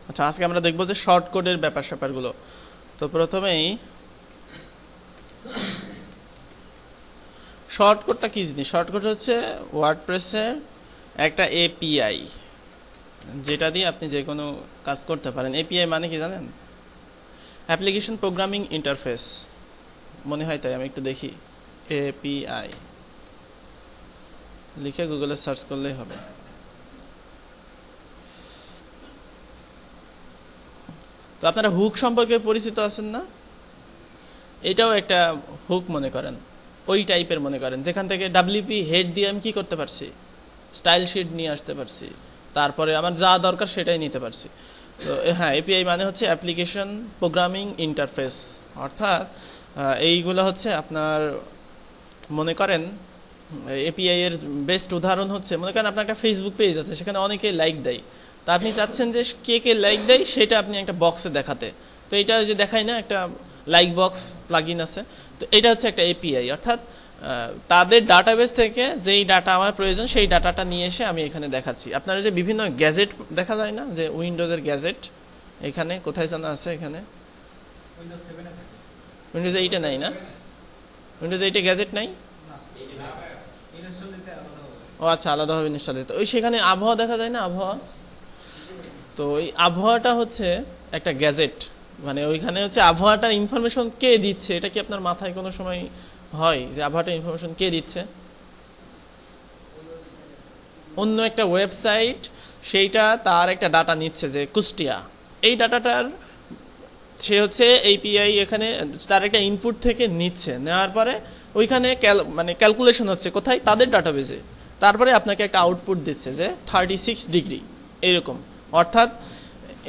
আচ্ছা, আজকে আমরা দেখব যে শর্ট কোডের ব্যাপার স্যাপারগুলো। তো প্রথমেই শর্ট কোডটা কি জিনিস? শর্ট কোড হচ্ছে ওয়ার্ডপ্রেসের একটা এপিআই, যেটা দিয়ে আপনি যে কোনো কাজ করতে পারেন। এপিআই মানে কি জানেন? অ্যাপ্লিকেশন প্রোগ্রামিং ইন্টারফেস মনে হয়, তাই আমি একটু দেখি। এপিআই লিখে গুগলে সার্চ করলেই হবে। তো আপনারা হুক সম্পর্কে পরিচিত আছেন না? এটাও একটা হুক মনে করেন, ওই টাইপের মনে করেন, যেখান থেকে ডাব্লিউপি হেড দিয়ে আমি কি করতে পারছি, স্টাইল শিট নিয়ে আসতে পারছি, তারপরে আমার যা দরকার সেটাই নিতে পারছি। তো হ্যাঁ, এপিআই মানে হচ্ছে অ্যাপ্লিকেশন প্রোগ্রামিং ইন্টারফেস, অর্থাৎ এইগুলো হচ্ছে আপনার মনে করেন এপিআই এর বেস্ট উদাহরণ হচ্ছে, মনে করেন আপনার একটা ফেসবুক পেজ আছে, সেখানে অনেকে লাইক দেয়। তা আপনি চাচ্ছেন যে কে কে লাইক দেয় সেটা আপনি একটা বক্সে দেখাতে। তো এটা যে দেখায় না, একটা লাইক বক্স প্লাগইন আছে, তো এটা হচ্ছে একটা এপিআই, অর্থাৎ তাদের ডাটাবেস থেকে যেই ডাটা আমার প্রয়োজন সেই ডাটাটা নিয়ে এসে আমি এখানে দেখাচ্ছি। আপনারা যে বিভিন্ন গ্যাজেট দেখা যায় না, যে উইন্ডোজের গ্যাজেট এখানে কোথায় জানা আছে? এখানে উইন্ডোজ 8-এ নাই না? উইন্ডোজ 8-এ গ্যাজেট নাই? ও আচ্ছা, আলাদাভাবে ইনস্টল দিতে ওই সেখানে আবহাওয়া দেখা যায় না, আবহাওয়া। তো ওই আবহাওয়াটা হচ্ছে একটা গ্যাজেট, মানে ওইখানে হচ্ছে আবহাওয়াটার ইনফরমেশন কে দিচ্ছে, এটা কি আপনার মাথায় কোনো সময় হয় যে আবহাওয়াটার ইনফরমেশন কে দিচ্ছে? অন্য একটা ওয়েবসাইট সেইটা তার একটা ডাটা নিচ্ছে, যে কুষ্টিয়া, এই ডাটাটার সে হচ্ছে এপিআই এখানে তার একটা ইনপুট থেকে নিচ্ছে, নেওয়ার পরে ওইখানে মানে ক্যালকুলেশন হচ্ছে কোথায়, তাদের ডাটাবেজে, তারপরে আপনাকে একটা আউটপুট দিচ্ছে যে 36 ডিগ্রি এইরকম। অর্থাৎ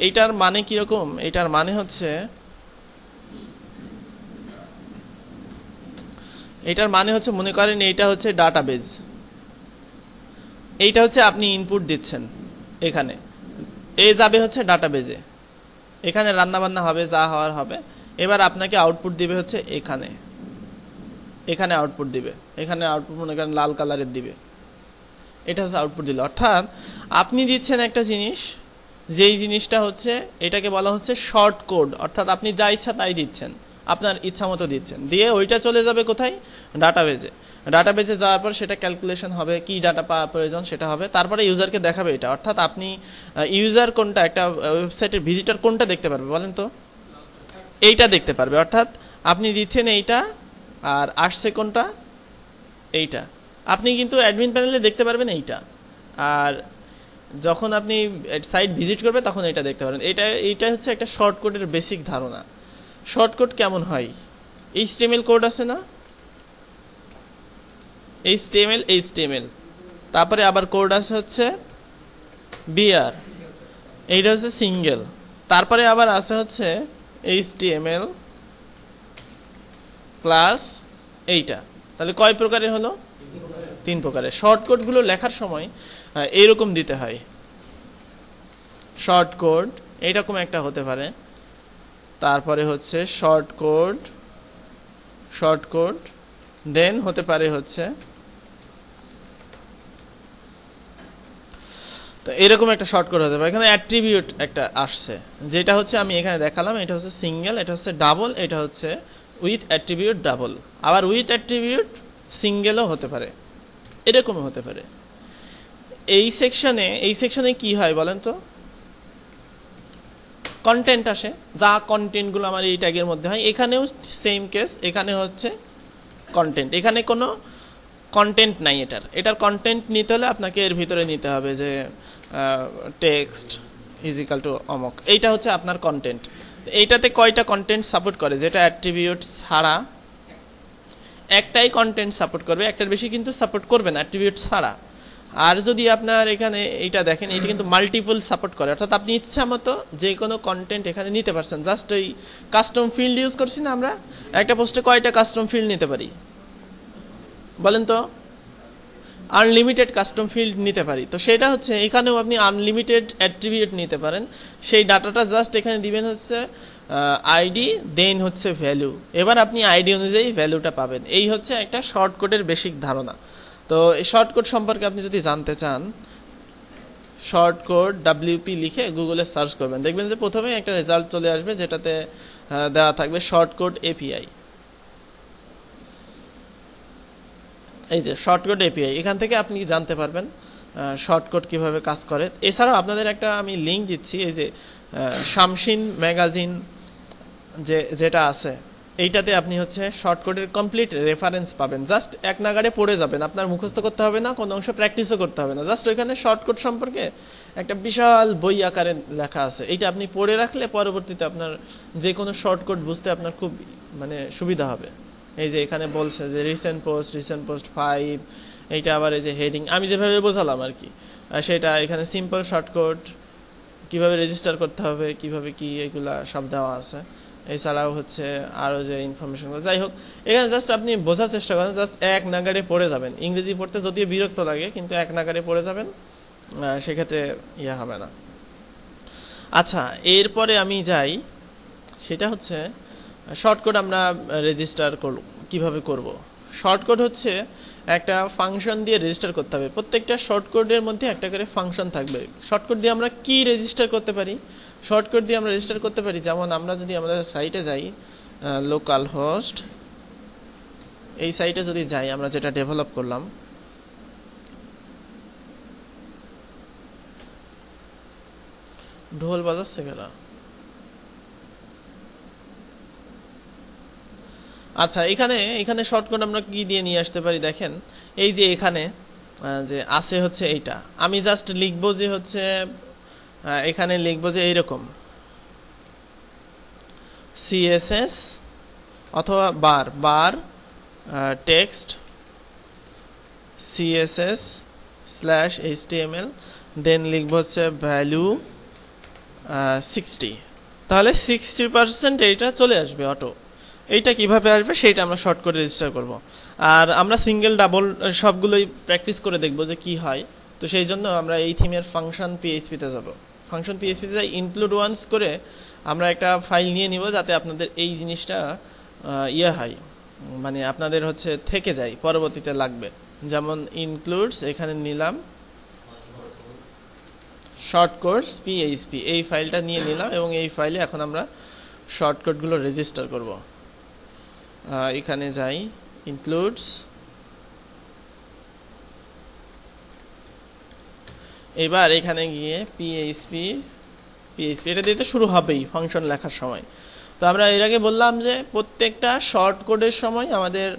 এইটার মানে কিরকম? এইটার মানে হচ্ছে, মনে করেন এইটা হচ্ছে ডাটাবেজ, এইটা হচ্ছে আপনি ইনপুট দিচ্ছেন এখানে, এ যাবে হচ্ছে ডাটাবেজে, এখানে রান্না বান্না হবে, যা হওয়ার হবে। এবার আপনাকে আউটপুট দিবে হচ্ছে এখানে, এখানে আউটপুট দিবে, এখানে আউটপুট মনে করেন লাল কালারের দিবে, এটা হচ্ছে আউটপুট দিল। অর্থাৎ আপনি দিচ্ছেন একটা জিনিস, যেই জিনিসটা হচ্ছে এটাকে বলা হচ্ছে শর্ট কোড, অর্থাৎ আপনি যা ইচ্ছা তাই দিচ্ছেন, আপনার ইচ্ছা মতো দিচ্ছেন, দিয়ে ওইটা চলে যাবে কোথায়? ডাটাবেজে। ডাটাবেজে যাওয়ার পর সেটা ক্যালকুলেশন হবে, কি ডাটা প্রয়োজন সেটা হবে, তারপরে ইউজারকে দেখাবে এটা। অর্থাৎ আপনি ইউজার কোনটা, একটা ওয়েবসাইটের ভিজিটর কোনটা দেখতে পারবে বলেন তো? এইটা দেখতে পারবে। অর্থাৎ আপনি দিচ্ছেন এইটা, আর আসছে কোনটা? এইটা। আপনি কিন্তু অ্যাডমিন প্যানেলে দেখতে পারবেন এইটা, আর যখন আপনি সাইট ভিজিট করবে তখন এটা দেখতে পারেন। এইটা হচ্ছে একটা শর্ট কোডের বেসিক ধারণা। শর্ট কোড কেমন হয়? এইচটিএমএল কোড আছে না, এইচটিএমএল, তারপরে আবার কোড আছে হচ্ছে বিআর, এইটা হচ্ছে সিঙ্গেল, তারপরে আবার আছে হচ্ছে এইচটিএমএল প্লাস এইটা। তাহলে কয় প্রকারের হলো? 3 প্রকারের। শর্ট কোডগুলো লেখার সময় এইরকম দিতে হয়। শর্ট কোড এইরকম একটা হতে পারে, তারপরে হচ্ছে শর্ট কোড দেন হতে পারে হচ্ছে, তো এরকম একটা শর্ট কোড হতে পারে। এখানে অ্যাট্রিবিউট একটা আসছে, যেটা হচ্ছে আমি এখানে দেখালাম, এটা হচ্ছে সিঙ্গেল, এটা হচ্ছে ডাবল, এটা হচ্ছে উইথ অ্যাট্রিবিউট ডাবল, আবার উইথ অ্যাট্রিবিউট সিঙ্গেলও হতে পারে, এরকমও হতে পারে। এই সেকশনে কি হয় বলেন তো? কন্টেন্ট আসে, যা কন্টেন্টগুলো আমার এই ট্যাগের মধ্যে হয়, এখানেও সেম কেস, এখানে হচ্ছে কন্টেন্ট, এখানে কোনো কন্টেন্ট নাই। এটার কন্টেন্ট নিতে হলে আপনাকে এর ভিতরে নিতে হবে যে টেক্সট ইজ ইকাল টু অমক, এইটা হচ্ছে আপনার কন্টেন্ট। এইটাতে কয়টা কন্টেন্ট সাপোর্ট করে? যেটা অ্যাট্রিবিউট ছাড়া একটাই কন্টেন্ট সাপোর্ট করবে, একটার বেশি কিন্তু সাপোর্ট করবে না অ্যাট্রিবিউট ছাড়া। আর যদি আপনার এখানে এইটা দেখেন, এইটা কিন্তু মাল্টিপল সাপোর্ট করে, অর্থাৎ আপনি ইচ্ছা মতো যে কোনো কন্টেন্ট এখানে নিতে পারছেন। জাস্ট ওই কাস্টম ফিল্ড ইউজ করছি না আমরা, একটা পোস্টে কয়টা কাস্টম ফিল্ড নিতে পারি বলেন তো? আনলিমিটেড কাস্টম ফিল্ড নিতে পারি। তো সেটা হচ্ছে এখানেও আপনি আনলিমিটেড অ্যাট্রিবিউট নিতে পারেন। সেই ডাটাটা জাস্ট এখানে দিবেন হচ্ছে আইডি, দেন হচ্ছে ভ্যালু, এবার আপনি আইডি অনুযায়ী ভ্যালুটা পাবেন। এই হচ্ছে একটা শর্ট কোডের বেসিক ধারণা। তো এই শর্ট কোড সম্পর্কে আপনি যদি জানতে চান, শর্ট কোড WP লিখে গুগলে সার্চ করবেন, দেখবেন যে প্রথমে একটা রেজাল্ট চলে আসবে যেটাতে দেওয়া থাকবে শর্ট কোড API। এই যে শর্ট কোড API, এখান থেকে আপনি জানতে পারবেন শর্ট কোড কিভাবে কাজ করে। এছাড়াও আপনাদের একটা আমি লিংক দিচ্ছি, এই যে শামসিন ম্যাগাজিন যেটা আছে, এইটাতে আপনি হচ্ছে শর্ট কোডের কমপ্লিট রেফারেন্স পাবেন। জাস্ট এক নাগাড়ে পড়ে যাবেন, আপনার মুখস্থ করতে হবে না, কোনো অংশ প্র্যাকটিসও করতে হবে না। জাস্ট ওইখানে শর্ট কোড সম্পর্কে একটা বিশাল বই আকারে লেখা আছে, এইটা আপনি পড়ে রাখলে পরবর্তীতে আপনার যে কোনো শর্ট কোড বুঝতে আপনার খুব মানে সুবিধা হবে। এই যে এখানে বলছে যে রিসেন্ট পোস্ট 5, এইটা আবার এই যে হেডিং আমি যেভাবে বোঝালাম আর কি, সেটা এখানে সিম্পল শর্ট কোড কিভাবে রেজিস্টার করতে হবে, কিভাবে কি, এগুলা সব দেওয়া আছে। এছাড়াও হচ্ছে আরো যে ইনফরমেশন, যাই হোক এখানে জাস্ট আপনি বোঝার চেষ্টা করেন, জাস্ট এক নাগাড়ে পড়ে যাবেন। ইংরেজি পড়তে যদিও বিরক্ত লাগে, কিন্তু এক নাগাড়ে পড়ে যাবেন, সেক্ষেত্রে ইয়া হবে না। আচ্ছা, এরপরে আমি যাই, সেটা হচ্ছে শর্ট কোড আমরা রেজিস্টার কিভাবে করব। শর্ট কোড হচ্ছে একটা ফাংশন দিয়ে রেজিস্টার করতে হবে। প্রত্যেকটা শর্ট কোডের মধ্যে একটা করে ফাংশন থাকবে। শর্ট কোড দিয়ে আমরা কি রেজিস্টার করতে পারি? শর্ট কোড দিয়ে আমরা রেজিস্টার করতে পারি, যেমন আমরা যদি আমাদের সাইটে যাই, লোকাল হোস্ট, এই সাইটে যদি যাই, আমরা যেটা ডেভেলপ করলাম, ঢোল বাজাচ্ছে কেনা। আচ্ছা, এখানে শর্ট কোড আমরা কি দিয়ে নিয়ে আসতে পারি দেখেন। এই যে এখানে যে আছে হচ্ছে এইটা, আমি জাস্ট লিখবো যে হচ্ছে এখানে লিখবো যে এইরকম CSS অথবা বার টেক্সট CSS/HTML, দেন লিখবো হচ্ছে ভ্যালু 60, তাহলে 60% এইটা চলে আসবে অটো। এইটা কিভাবে আসবে সেটা আমরা শর্ট করে রেজিস্টার করব। আর আমরা সিঙ্গেল ডাবল সবগুলোই প্র্যাকটিস করে দেখব যে কি হয়। তো সেই জন্য আমরা এই থিমের ফাংশন PHP-তে যাব। ফাংশন PHP-তে যাই, ইনক্লুড ওয়ান্স করে আমরা একটা ফাইল নিয়ে নিব, যাতে আপনাদের এই জিনিসটা ইয়ে হয়, মানে আপনাদের হচ্ছে থেকে যায়, পরবর্তীতে লাগবে। যেমন ইনক্লুডস, এখানে নিলাম শর্ট কোডস PHP, এই ফাইলটা নিয়ে নিলাম, এবং এই ফাইলে এখন আমরা শর্টকাটগুলো রেজিস্টার করব। এখানে যাই, ইনক্লুডস, এবার এখানে গিয়ে PHP, এটা দিয়ে তো শুরু হবেই ফাংশন লেখার সময়। তো আমরা এর আগে বললাম যে প্রত্যেকটা শর্ট কোডের সময় আমাদের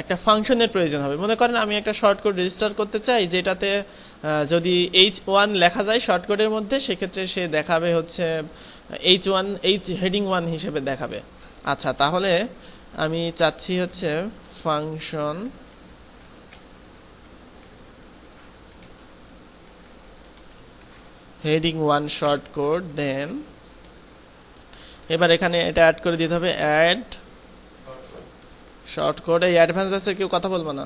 একটা ফাংশনের প্রয়োজন হবে। মনে করেন আমি একটা শর্ট কোড রেজিস্টার করতে চাই, যেটাতে যদি H1 লেখা যায় শর্ট কোডের মধ্যে, সেক্ষেত্রে সে দেখাবে হচ্ছে H1 হেডিং 1 হিসেবে দেখাবে। আচ্ছা, তাহলে আমি চাচ্ছি হচ্ছে ফাংশন হেডিং 1 শর্ট কোড, দেন এবার এখানে এটা অ্যাড করে দিতে হবে, অ্যাড শর্ট কোড। এই অ্যাডভান্স আছে, কেউ কথা বলবো না,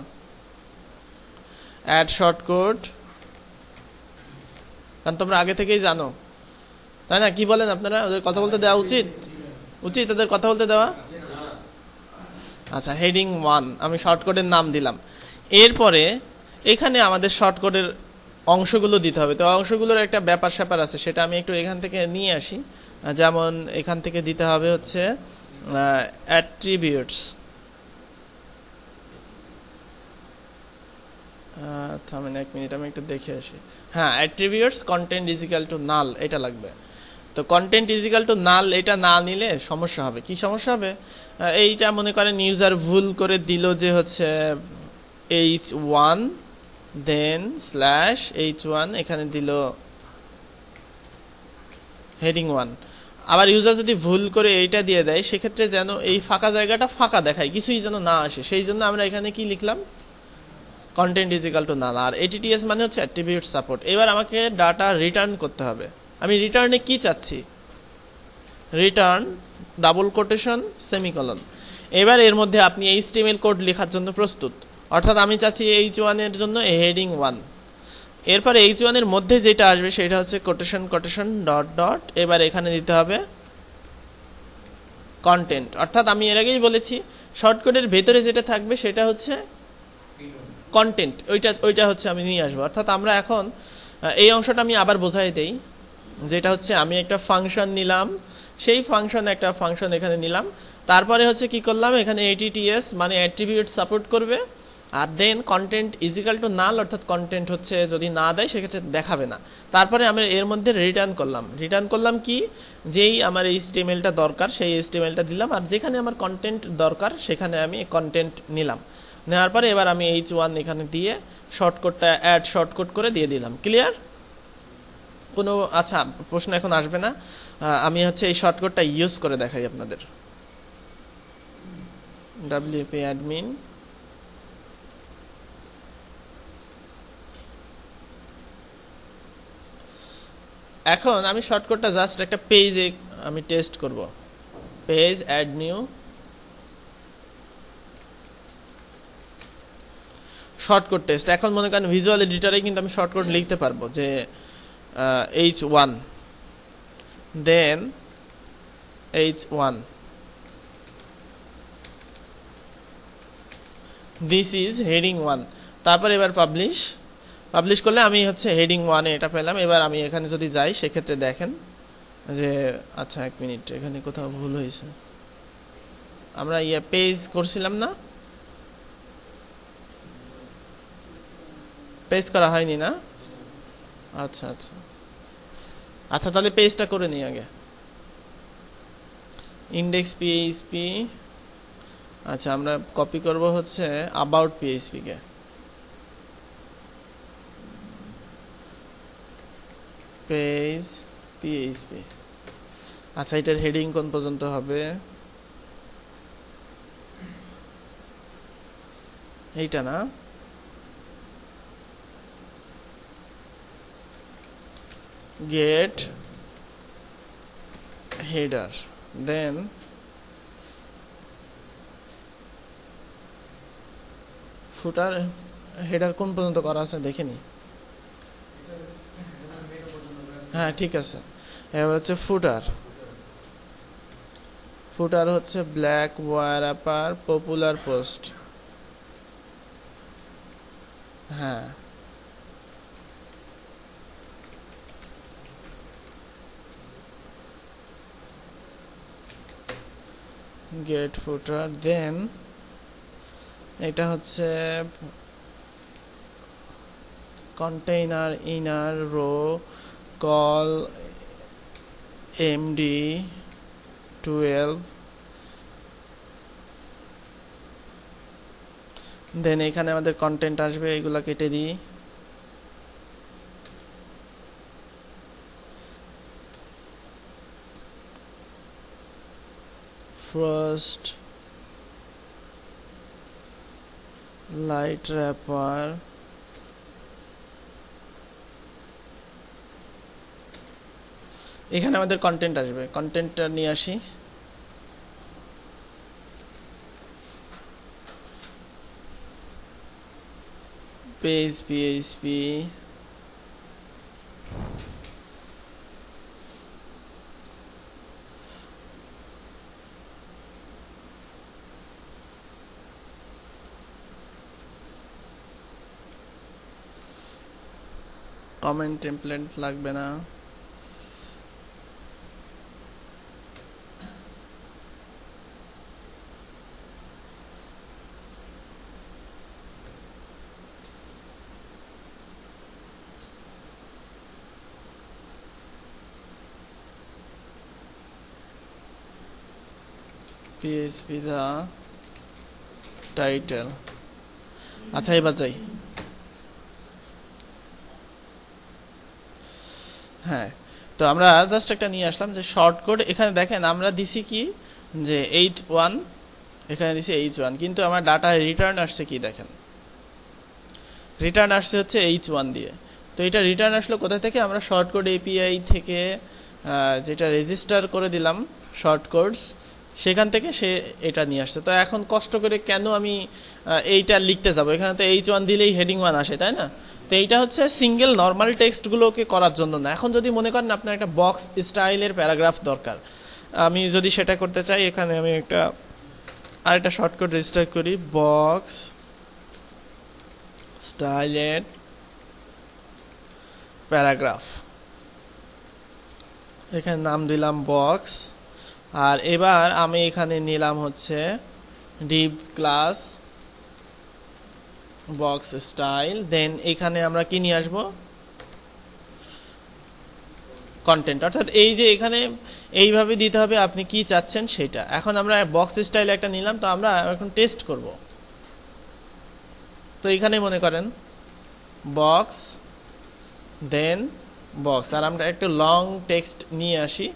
অ্যাড শর্ট কোড, কারণ তোমরা আগে থেকেই জানো, তাই না? কি বলেন আপনারা? ওদের কথা বলতে দেওয়া উচিত ওদের কথা বলতে দেওয়া। আচ্ছা, হেডিং 1 আমি শর্ট কোডের নাম দিলাম। এরপরে এখানে আমাদের শর্ট কোডের অংশগুলো দিতে হবে। তো অংশগুলোর একটা ব্যাপার স্যাপার আছে, সেটা আমি একটু এখান থেকে নিয়ে আসি। যেমন এখান থেকে দিতে হবে হচ্ছে অ্যাট্রিবিউটস, থামেন এক মিনিট, আমি একটু দেখে আসি। হ্যাঁ, attributes content is equal to নাল, এটা লাগবে। তো কন্টেন্ট ইজ ইকুয়াল টু নাল, এটা না নিলে সমস্যা হবে। কি সমস্যা হবে? এইটা মনে করেন ইউজার ভুল করে দিল যে হচ্ছে H1 দেন /H1, এখানে দিল হেডিং 1। আবার ইউজার যদি ভুল করে এইটা দিয়ে দেয়, সেক্ষেত্রে যেন এই ফাঁকা জায়গাটা ফাঁকা দেখায়, কিছুই যেন না আসে। সেই জন্য আমরা এখানে কি লিখলাম? Content is equal to null. আর ATTS মানে হচ্ছে অ্যাট্রিবিউট সাপোর্ট। এবার আমাকে ডাটা রিটার্ন করতে হবে। আমি রিটার্নে কি চাচ্ছি? Return double quotation semicolon. এবার এর মধ্যে আপনি HTML কোড লেখার জন্য প্রস্তুত, অর্থাৎ আমি চাচ্ছি H1 এর জন্য হেডিং 1। এরপরে H1 এর মধ্যে যেটা আসবে সেটা হচ্ছে কোটেশন ডট ডট। এবার এখানে দিতে হবে কন্টেন্ট, অর্থাৎ আমি এর আগেই বলেছি শর্টকাটের ভেতরে যেটা থাকবে সেটা হচ্ছে কন্টেন্ট, ওইটা হচ্ছে আমি নিয়ে আসবো। অর্থাৎ আমরা এখন এই অংশটা আমি আবার বোঝাই দেই, যেটা হচ্ছে আমি একটা ফাংশন নিলাম, সেই একটা ফাংশন এখানে নিলাম, তারপরে হচ্ছে কি করলাম, এখানে ATTS মানে অ্যাট্রিবিউট সাপোর্ট করবে, আর দেন কন্টেন্ট ইজিক্যাল টু নাল, অর্থাৎ কন্টেন্ট হচ্ছে যদি না দেয় সেক্ষেত্রে দেখাবে না। তারপরে আমি এর মধ্যে রিটার্ন করলাম কি, যেই আমার HTML-টা দরকার সেই HTML-টা দিলাম, আর যেখানে আমার কন্টেন্ট দরকার সেখানে আমি কন্টেন্ট নিলাম। নেওয়ার পরে এবার আমি H1 এখানে দিয়ে শর্টকাটটা অ্যাড শর্টকাট করে দিয়ে দিলাম। ক্লিয়ার? কোনো আচ্ছা প্রশ্ন এখন আসবে না। আমি হচ্ছে এই শর্টকাটটা ইউজ করে দেখাই আপনাদের। WP admin, এখন আমি শর্টকাটটা জাস্ট একটা পেজে আমি টেস্ট করব। Page add new shortcut test. এখন মনে করেন ভিজুয়াল এডিটরে কিন্তু আমি শর্টকাট লিখতে পারবো যে H1 then H1 this is heading 1, তারপর এবার পাবলিশ করলে আমি হচ্ছে হেডিং 1 এ এটা পেলাম। এবার আমি এখানে যদি যাই সেক্ষেত্রে দেখেন যে আচ্ছা এক মিনিট, এখানে কোথাও ভুল হয়েছে। আমরা পেজ করছিলাম না, পেজ করা হয়নি না? আচ্ছা আচ্ছা আচ্ছা, তাহলে পেজটা করে নিই আগে। ইন্ডেক্স PHP, আচ্ছা আমরা কপি করব হচ্ছে about PHP K. Page PHP, আচ্ছা এটার হেডিং কোন পর্যন্ত হবে? এইটা না, গেট হেডার, দেন ফুটার। হেডার কোন পর্যন্ত করা আছে দেখেনি? হ্যাঁ ঠিক আছে। এবার হচ্ছে ফুটার হচ্ছে black war upper popular post. হ্যাঁ গেট ফুটার, দেন এটা হচ্ছে container inner row col MD12, then এখানে আমাদের কন্টেন্ট আসবে, এগুলা কেটে দিই। ফার্স্ট লাইট র্যাপার, এখানে আমাদের কন্টেন্ট আসবে, কন্টেন্টটা নিয়ে আসি। পেজ PHP, কমেন্ট টেমপ্লেট লাগবে না। PHP দা টাইটেল। আচ্ছা এবার যাই। হ্যাঁ তো আমরা জাস্ট একটা নিয়ে আসলাম যে শর্টকাট। এখানে দেখেন আমরা দিছি কি যে H1, এখানে দিছি H1, কিন্তু আমার ডাটা রিটার্ন আসছে কি দেখেন, রিটার্ন আসছে হচ্ছে H1 দিয়ে। তো এটা রিটার্ন আসলো কোথা থেকে? আমরা শর্টকাট API থেকে যেটা রেজিস্টার করে দিলাম শর্টকাটস, সেখান থেকে সে এটা নিয়ে আসছে। তো এখন কষ্ট করে কেন আমি এইটা লিখতে যাব? এখানে তো H1 দিলেই হেডিং 1 আসে, তাই না? তো এইটা হচ্ছে সিঙ্গেল নর্মাল টেক্সটগুলোকে করার জন্য না। এখন যদি মনে করেন আপনার একটা বক্স স্টাইলের প্যারাগ্রাফ দরকার, আমি যদি সেটা করতে চাই, এখানে আমি আরেকটা শর্টকাট রেজিস্টার করি, বক্স স্টাইলের প্যারাগ্রাফ, এখানে নাম দিলাম বক্স। আর এবার আমি এখানে নিলাম হচ্ছে div ক্লাস বক্স স্টাইল, দেন এখানে আমরা কি নিয়ে আসবো, কন্টেন্ট। অর্থাৎ এই যে এখানে এইভাবে দিতে হবে আপনি কি চাচ্ছেন সেটা। এখন আমরা বক্স স্টাইল একটা নিলাম, তো আমরা এখন টেস্ট করব। তো এখানে মনে করেন বক্স দেন বক্স, আর আমরা একটু লং টেক্সট নিয়ে আসি।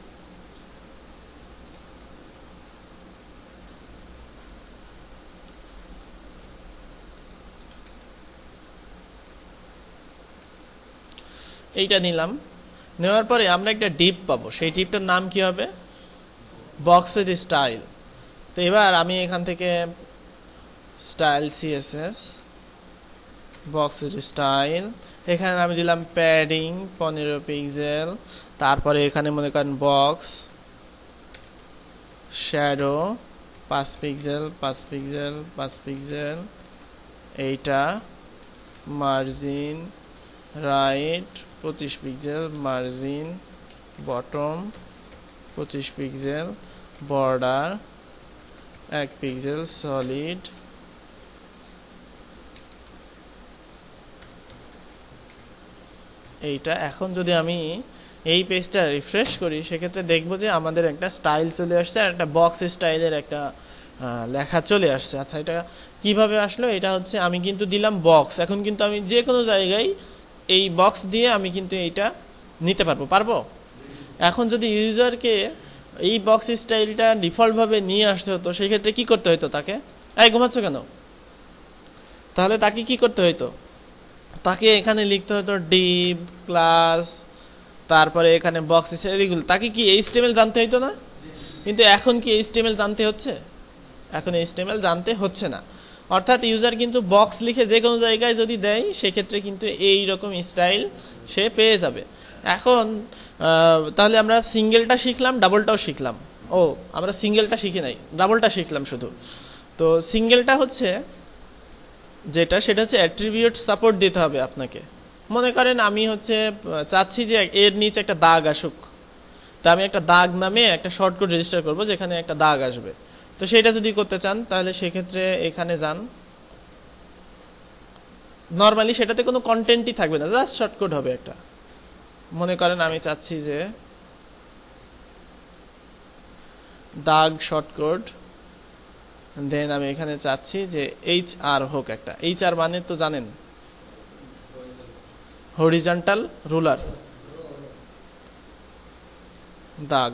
এইটা নিলাম, নেওয়ার পরে আমরা একটা ডিপ পাবো, সেই ডিপটার নাম কি হবে, বক্সের স্টাইল। তো এবার আমি এখান থেকে স্টাইল সিএসএস বক্সের স্টাইল, এখানে আমি দিলাম প্যাডিং 15 পিক্সেল, তারপরে এখানে মনে করেন box shadow 5 pixel 5 pixel 5 pixel, এইটা margin right 25 pixel, margin bottom 25 pixel, border 1 pixel, solid এইটা। এখন যদি আমি এই পেজটা রিফ্রেশ করি সেক্ষেত্রে দেখবো যে আমাদের একটা স্টাইল চলে আসছে, আর একটা বক্স স্টাইলের একটা লেখা চলে আসছে। আচ্ছা, এটা কিভাবে আসলো, এটা হচ্ছে আমি কিন্তু দিলাম বক্স, এখন কিন্তু আমি যে কোনো জায়গায় এই বক্স দিয়ে আমি কিন্তু এইটা নিতে পারবো। এখন যদি ইউজারকে এই বক্স স্টাইলটা ডিফল্টভাবে নিয়ে আসতে হতো, সেই ক্ষেত্রে কি করতে হতো তাকে, এই ঘুমাচ্ছ কেন, তাহলে তাকে কি করতে হতো, তাকে এখানে লিখতে হতো div ক্লাস, তারপরে এখানে বক্স স্টাইল, এগুলো তাকে কি HTML জানতে হতো না? কিন্তু এখন কি HTML জানতে হচ্ছে? এখন HTML জানতে হচ্ছে না। অর্থাৎ ইউজার কিন্তু বক্স লিখে যে কোনো জায়গায় যদি দেয় সেক্ষেত্রে কিন্তু এই রকম স্টাইল সে পেয়ে যাবে। এখন তাহলে আমরা সিঙ্গেলটা শিখলাম, ডাবলটাও শিখলাম। ও, আমরা সিঙ্গেলটা শিখি নাই, ডাবলটা শিখলাম শুধু। তো সিঙ্গেলটা হচ্ছে যেটা, সেটা হচ্ছে অ্যাট্রিবিউট সাপোর্ট দিতে হবে আপনাকে। মনে করেন আমি হচ্ছে চাচ্ছি যে এর নিচে একটা দাগ আসুক, তা আমি একটা দাগ নামে একটা শর্টকাট রেজিস্টার করব যেখানে একটা দাগ আসবে। তো সেটা যদি করতে চান তাহলে সেক্ষেত্রে এখানে যান, নর্মালি সেটাতে কোনো কন্টেন্টই থাকবে না, জাস্ট শর্টকাট হবে একটা। মনে করেন আমি চাচ্ছি যে দাগ শর্টকাট, দেন আমি এখানে চাচ্ছি যে HR হোক একটা। HR মানে তো জানেন, হরিজন্টাল রুলার, দাগ।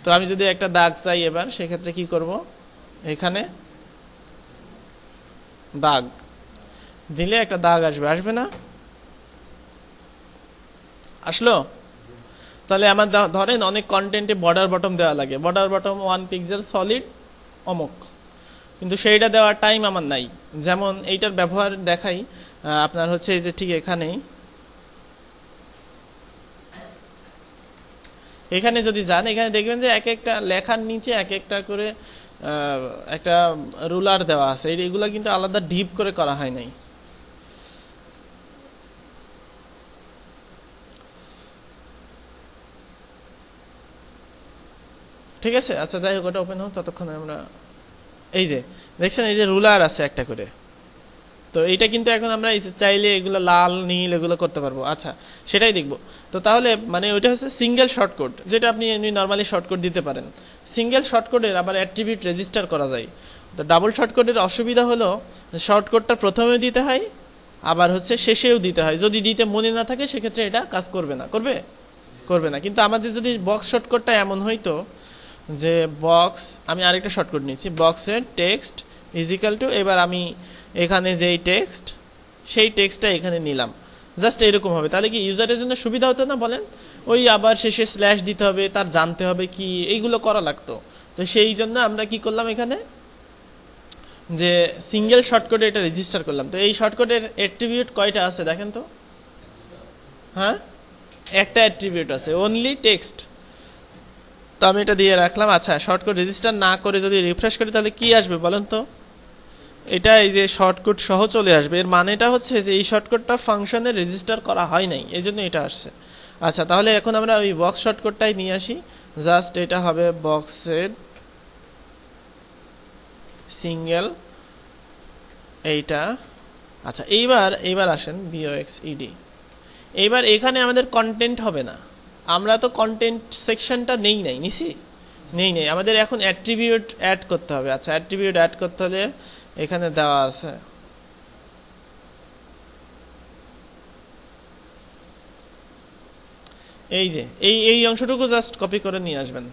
তো আমি যদি একটা দাগ চাই এবার, সেক্ষেত্রে কি করব, এখানে দাগ দিলে একটা দাগ আসবে, আসবে না? আসলো? তাহলে আমার ধরেন অনেক কন্টেন্টে বর্ডার বটম দেওয়া লাগে, বর্ডার বটম 1 পিক্সেল সলিড অমুক, কিন্তু সেইটা দেওয়ার টাইম আমার নাই। যেমন এইটার ব্যবহার দেখাই আপনার, হচ্ছে এই যে ঠিক এখানে যদি যান, এখানে দেখবেন যে এক একটা লেখার নিচে এক একটা করে একটা রুলার দেওয়া আছে, এইগুলা কিন্তু আলাদা ডিপ করে করা হয় নাই। ঠিক আছে, আচ্ছা যাই হোক, ওটা ওপেন হোক, ততক্ষণে আমরা এই যে দেখছেন এই যে রুলার আছে একটা করে। তো এইটা কিন্তু এখন আমরা চাইলে এগুলো লাল নীল এগুলো করতে পারবো। আচ্ছা, সেটাই দেখবো। তো তাহলে মানে ওইটা হচ্ছে সিঙ্গেল শর্টকাট, যেটা আপনি নর্মালি শর্টকাট দিতে পারেন। সিঙ্গেল শর্টকাটের আবার অ্যাট্রিবিউট রেজিস্টার করা যায়। তো ডাবল শর্টকাটের অসুবিধা হলো শর্টকাটটা প্রথমেও দিতে হয়, আবার হচ্ছে শেষেও দিতে হয়। যদি দিতে মনে না থাকে সেক্ষেত্রে এটা কাজ করবে না। করবে না। কিন্তু আমাদের যদি বক্স শর্টকাটটা এমন হইতো যে বক্স, আমি আরেকটা শর্টকাট নিচ্ছি, বক্সের টেক্সট ইজিক্যাল টু, এবার আমি এখানে যেই টেক্সট সেই টেক্সটটা এখানে নিলাম, জাস্ট এরকম হবে। তাহলে কি ইউজারের জন্য সুবিধা হতো না বলেন? ওই আবার শেষে স্ল্যাশ দিতে হবে, তার জানতে হবে কি, এইগুলো করা লাগতো। তো সেই জন্য আমরা কি করলাম, এখানে যে সিঙ্গেল শর্টকাটে এটা রেজিস্টার করলাম। তো এই শর্টকাটের অ্যাট্রিবিউট কয়টা আছে দেখেন তো? হ্যাঁ, একটা অ্যাট্রিবিউট আছে, অনলি টেক্সট। তো আমি এটা দিয়ে রাখলাম। আচ্ছা, শর্টকাট রেজিস্টার না করে যদি রিফ্রেশ করি তাহলে কি আসবে বলেন তো? এটা এই যে শর্টকাট সহ চলে আসবে, এর মানেটা হচ্ছে যে এই শর্টকাটটা ফাংশনে রেজিস্টার করা হয় নাই, এই জন্য এটা আসছে। আচ্ছা, তাহলে এখন আমরা ওই বক্স শর্টকাটটাই নিয়ে আসি। জাস্ট এটা হবে বক্সের সিঙ্গেল এইটা। আচ্ছা, এইবার আসেন BOXED। এইবার এখানে আমাদের কন্টেন্ট হবে না, আমরা তো কন্টেন্ট সেকশনটা নেই, আমাদের এখন অ্যাট্রিবিউট অ্যাড করতে হবে। আচ্ছা, অ্যাট্রিবিউট অ্যাড করতে হলে এখানে দেওয়া আছে, এই যে এই অংশটুকু জাস্ট কপি করে নিয়ে আসবেন,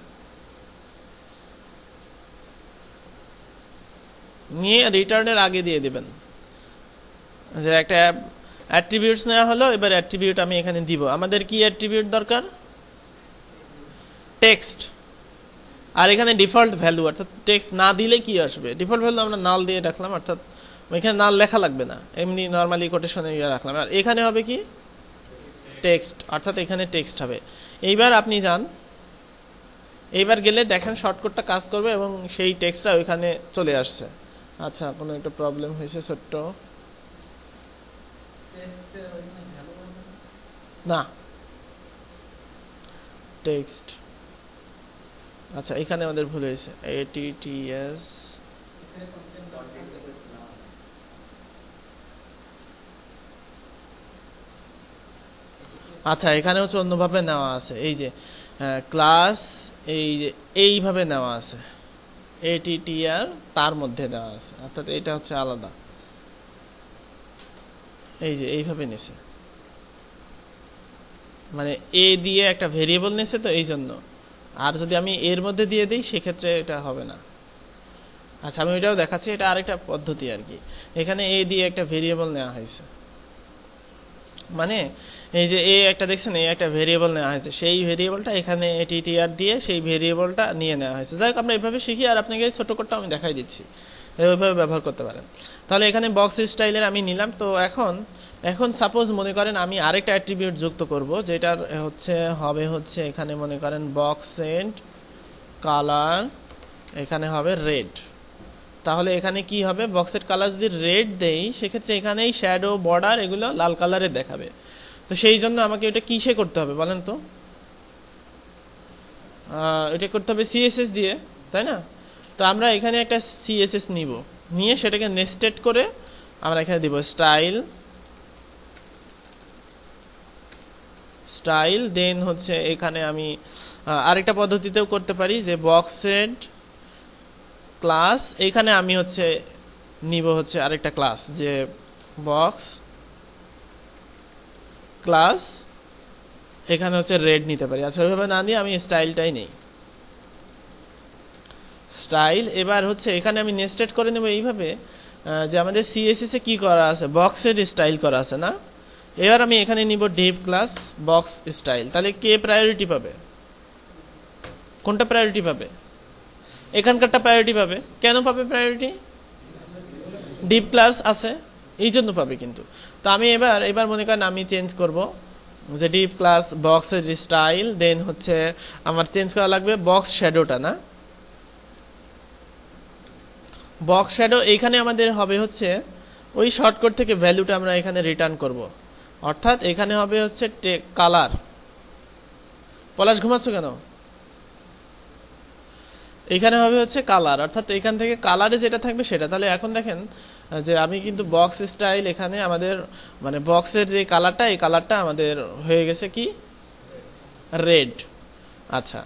নিয়ে রিটার্নের আগে দিয়ে দিবেন যে একটা অ্যাট্রিবিউটস নেওয়া হলো। এবার অ্যাট্রিবিউট আমি এখানে দিব, আমাদের কি অ্যাট্রিবিউট দরকার? টেক্সট। আর এখানে ডিফল্ট ভ্যালু, অর্থাৎ টেক্সট না দিলে কি আসবে, ডিফল্ট ভ্যালু আমরা নাল দিয়ে রাখলাম, অর্থাৎ এখানে নাল লেখা লাগবে না, এমনি নর্মালি কোটেশনে রাখলাম। আর এখানে হবে কি টেক্সট, অর্থাৎ এখানে টেক্সট হবে। এইবার আপনি যান, এইবার গেলে দেখেন শর্টকাটটা কাজ করবে এবং সেই টেক্সটটা ওইখানে চলে আসছে। আচ্ছা, কোনো একটা প্রবলেম হয়েছে ছোট্ট? না, টেক্সট। আচ্ছা, এখানে আমাদের ভুল হয়েছে, ATTS। আচ্ছা, এখানে হচ্ছে অন্যভাবে নেওয়া আছে, এই যে ক্লাস, এই যে এইভাবে নেওয়া আছে, ATTR তার মধ্যে দেওয়া আছে, অর্থাৎ এটা হচ্ছে আলাদা, এই যে এইভাবে নিছে, মানে এ দিয়ে একটা ভেরিয়েবল নিছে তো এই জন্য। আর যদি আমি এর মধ্যে দিয়ে দিই সেক্ষেত্রে এটা হবে না। আচ্ছা, আমি ওইটাও দেখাচ্ছি, এটা আরেকটা পদ্ধতি আর কি। এখানে এ দিয়ে একটা ভেরিয়েবল নেওয়া হয়েছে, মানে এই যে এ একটা দেখছেন, এই একটা ভেরিয়েবল নেওয়া হয়েছে, সেই ভেরিয়েবলটা এখানে ATTR দিয়ে সেই ভেরিয়েবলটা নিয়ে নেওয়া হয়েছে। যাই হোক, আমরা এইভাবে শিখি, আর আপনাকে ছোট কোডটা আমি দেখাই দিচ্ছি, এইভাবে ব্যবহার করতে পারেন। তাহলে এখানে বক্স স্টাইলের আমি নিলাম। তো এখন সাপোজ মনে করেন আমি আরেকটা অ্যাট্রিবিউট যুক্ত করব, যেটার হচ্ছে এখানে মনে করেন বক্স এন্ড কালার, এখানে হবে রেড। তাহলে এখানে কি হবে, বক্সের কালার যদি রেড দেই সেক্ষেত্রে এখানে এই শ্যাডো, বর্ডার এগুলো লাল কালারে দেখাবে। তো সেই জন্য আমাকে এটা কিসে করতে হবে বলেন তো? এটা করতে হবে CSS দিয়ে, তাই না? তো আমরা এখানে একটা CSS নিয়ে সেটাকে নেস্টেড করে আমরা এখানে দিব স্টাইল, দেন হচ্ছে এখানে আমি আরেকটা পদ্ধতিতেও করতে পারি, যে বক্সের ক্লাস, এখানে আমি হচ্ছে নিব হচ্ছে আরেকটা ক্লাস, যে বক্স ক্লাস, এখানে হচ্ছে রেড নিতে পারি। আচ্ছা, ওইভাবে না নিয়ে আমি স্টাইলটাই নেই, স্টাইল। এবার হচ্ছে এখানে আমি নেস্টেড করে নেব এইভাবে, যে আমাদের CSS এ কি করা আছে, বক্সের স্টাইল করা আছে না। এবার আমি এখানে নিব ডিভ ক্লাস বক্স স্টাইল। তাহলে কে প্রায়োরিটি পাবে, কোনটা প্রায়োরিটি পাবে? এখানকারটা প্রায়োরিটি পাবে। কেন পাবে প্রায়োরিটি? ডিভ ক্লাস আছে এই জন্য পাবে। কিন্তু তো আমি এবার মনে করেন আমি চেঞ্জ করব, যে ডিভ ক্লাস বক্সের স্টাইল, দেন হচ্ছে আমার চেঞ্জ করা লাগবে বক্স শ্যাডোটা, না বক্স শ্যাডো। এইখানে আমাদের হবে হচ্ছে ওই শর্টকাট থেকে ভ্যালুটা আমরা এখানে রিটার্ন করব, অর্থাৎ এখানে হবে হচ্ছে কালার। পলাশ ঘুমাচ্ছ কেন? এখানে হবে হচ্ছে কালার, অর্থাৎ এখান থেকে কালারে যেটা থাকবে সেটা। তাহলে এখন দেখেন যে আমি কিন্তু বক্স স্টাইল, এখানে আমাদের মানে বক্সের যে কালারটা, এই কালারটা আমাদের হয়ে গেছে কি রেড। আচ্ছা,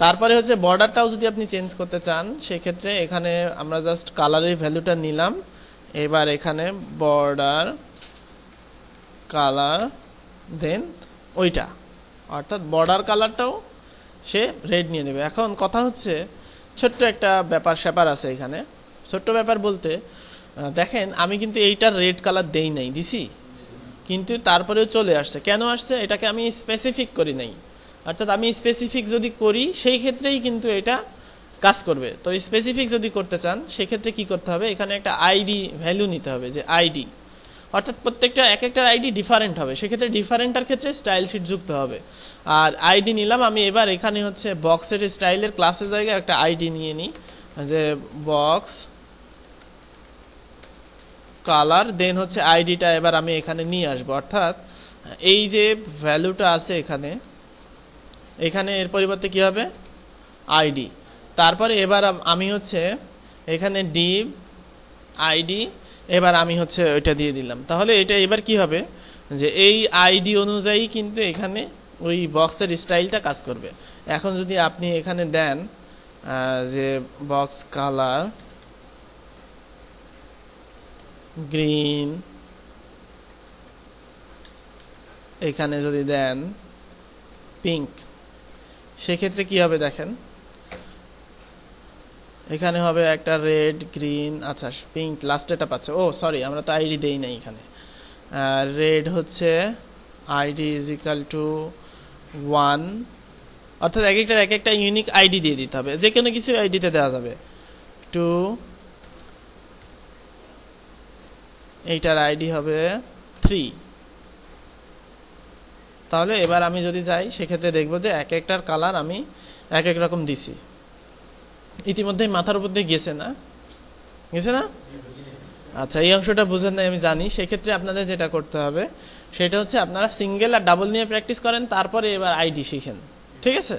তারপরে হচ্ছে বর্ডারটাও যদি আপনি চেঞ্জ করতে চান সেক্ষেত্রে এখানে আমরা জাস্ট কালারের ভ্যালুটা নিলাম, এবার এখানে বর্ডার কালার, দেন ওইটা, অর্থাৎ বর্ডার কালারটাও সে রেড নিয়ে নেবে। এখন কথা হচ্ছে ছোট্ট একটা ব্যাপার স্যাপার আছে এখানে। ছোট্ট ব্যাপার বলতে দেখেন আমি কিন্তু এইটার রেড কালার দেই নাই, দিছি, কিন্তু তারপরেও চলে আসছে। কেন আসছে? এটাকে আমি স্পেসিফিক করি নাই, অর্থাৎ আমি স্পেসিফিক যদি করি সেই ক্ষেত্রেই কিন্তু এটা কাজ করবে। তো স্পেসিফিক যদি করতে চান সেক্ষেত্রে কি করতে হবে, এখানে একটা আইডি ভ্যালু নিতে হবে, যে আইডি, অর্থাৎ প্রত্যেকটা এক একটা আইডি ডিফারেন্ট হবে, সেক্ষেত্রে ডিফারেন্টার ক্ষেত্রে স্টাইল শিট যুক্ত হবে। আর আইডি নিলাম আমি, এবার এখানে হচ্ছে বক্সের স্টাইলের ক্লাসের জায়গায় একটা আইডি নিয়ে নিই, যে বক্স কালার দেন হচ্ছে আইডিটা এবার আমি এখানে নিয়ে আসবো, অর্থাৎ এই যে ভ্যালুটা আছে এখানে, এখানে এর পরিবর্তে কি হবে আইডি। তারপরে এবার আমি হচ্ছে এখানে div আইডি, এবার আমি হচ্ছে ওইটা দিয়ে দিলাম। তাহলে এটা এবার কি হবে যে এই আইডি অনুযায়ী কিন্তু এখানে ওই বক্সের স্টাইলটা কাজ করবে। এখন যদি আপনি এখানে দেন যে বক্স কালার গ্রিন, এখানে যদি দেন পিঙ্ক, সেক্ষেত্রে কি হবে দেখেন, এখানে হবে একটা রেড গ্রিন, আচ্ছা পিঙ্ক লাস্টেটা পাচ্ছে, ও সরি আমরা তো আইডি দেই নাই এখানে। রেড হচ্ছে আইডি ইজ ইকাল টু 1, অর্থাৎ এক একটা ইউনিক আইডি দিয়ে দিতে হবে, যে কোনো কিছু আইডিতে দেওয়া যাবে। 2, এইটার আইডি হবে 3। তাহলে এবার আমি যদি যাই সেক্ষেত্রে দেখবো যে এক একটার কালার আমি এক এক রকম দিছি। ইতিমধ্যে মাথার উপর দিয়ে গেছে না, গেছে না? আচ্ছা এই অংশটা বুঝেন না আমি জানি। সেক্ষেত্রে আপনাদের যেটা করতে হবে সেটা হচ্ছে আপনারা সিঙ্গেল আর ডাবল নিয়ে প্র্যাকটিস করেন, তারপরে এবার আইডি শিখেন, ঠিক আছে?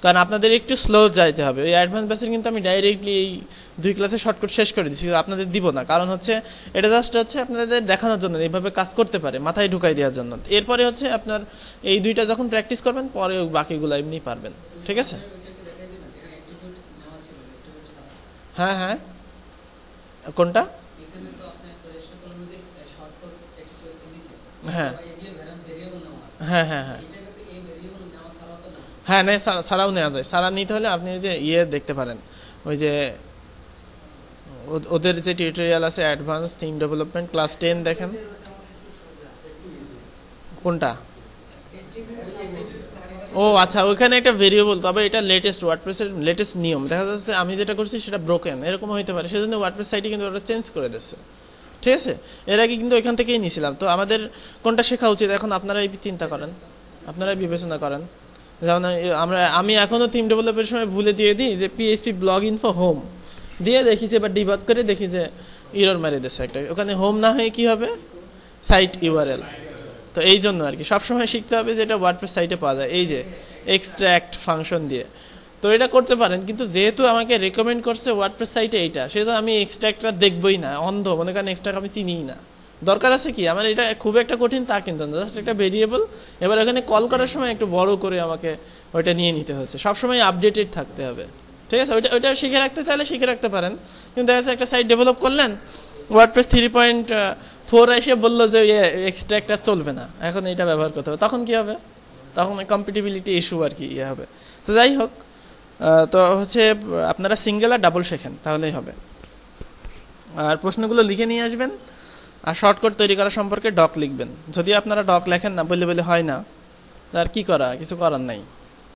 কারণ আপনাদের একটু স্লো যাইতে হবে। এই অ্যাডভান্স বেসের কিন্তু আমি ডাইরেক্টলি এই 2 ক্লাসে শর্টকাট শেষ করে দিচ্ছি, আপনাদের দিব না। কারণ হচ্ছে এটা জাস্ট হচ্ছে আপনাদের দেখানোর জন্য এইভাবে কাজ করতে পারে, মাথায় ঢুকাই দেওয়ার জন্য। এরপরে হচ্ছে আপনার এই 2টা যখন প্র্যাকটিস করবেন পরে বাকিগুলো এমনি পারবেন, ঠিক আছে? হ্যাঁ হ্যাঁ, কোনটা? হ্যাঁ হ্যাঁ হ্যাঁ হ্যাঁ হ্যাঁ, নেই সারাও নেওয়া যায়। সারা নিতে হলে আপনি যে দেখতে পারেন, ওই যে ওদের যে টিউটোরিয়াল আছে অ্যাডভান্স থিম ডেভেলপমেন্ট ক্লাস 10 দেখেন। কোনটা? ও আচ্ছা, ওইখানে একটা ভেরিয়েবল, তবে এটা লেটেস্ট ওয়ার্ডপ্রেসের লেটেস্ট নিয়ম। দেখা যাচ্ছে আমি যেটা করছি সেটা ব্রোকেন, এরকম হইতে পারে, সেজন্য ওয়ার্ডপ্রেস সাইটে কিন্তু ওটা চেঞ্জ করে দিচ্ছে, ঠিক আছে? এর আগে কিন্তু ওইখান থেকেই নিয়েছিলাম। তো আমাদের কোনটা শেখা উচিত এখন আপনারাই চিন্তা করেন, আপনারাই বিবেচনা করেন। যেমন আমি এখনো থিম ডেভেলপের সময় ভুলে দিয়ে দিই যে পিএইচপি ব্লগ ইনফো হোম দিয়ে দেখি যে, এবার ডিবাগ করে দেখি যে এরর মেরে দিচ্ছে একটা, ওখানে হোম না হয়ে কি হবে সাইট ইউআরএল। তো এই জন্য আর কি সবসময় শিখতে হবে যে এটা ওয়ার্ডপ্রেস সাইটে পাওয়া যায়, এই যে এক্সট্রাক্ট ফাংশন দিয়ে। তো এটা করতে পারেন, কিন্তু যেহেতু আমাকে রেকমেন্ড করছে ওয়ার্ডপ্রেস সাইটে এইটা, সেহেতু আমি এক্সট্রাক্টটা দেখবই না, অন্ধ মনে করেন। এক্সট্রাক্ট আমি চিনিই না, দরকার আছে কি আমার? এটা খুব একটা কঠিন তা কিন্তু না, জাস্ট একটা ভেরিয়েবল। এবার ওখানে কল করার সময় একটু বড় করে আমাকে ওইটা নিয়ে নিতে হচ্ছে, সবসময় আপডেটেড থাকতে হবে, ঠিক আছে? ওইটা শিখে রাখতে চাইলে শিখে রাখতে পারেন। কিন্তু দেখা যাচ্ছে একটা সাইট ডেভেলপ করলেন, ওয়ার্ডপ্রেস 3.4 এসে বললো যে এক্সট্রাক্টটা চলবে না, এখন এটা ব্যবহার করতে হবে, তখন কি হবে? তখন কম্পিটিবিলিটি ইস্যু আর কি হবে। তো যাই হোক, তো হচ্ছে আপনারা সিঙ্গেল আর ডাবল শেখেন, তাহলেই হবে। আর প্রশ্নগুলো লিখে নিয়ে আসবেন, আর শর্টকাট তৈরি করা সম্পর্কে ডক লিখবেন। যদি আপনারা ডক লেখেন না, বলে হয় না, তার কি করা, কিছু করার নাই।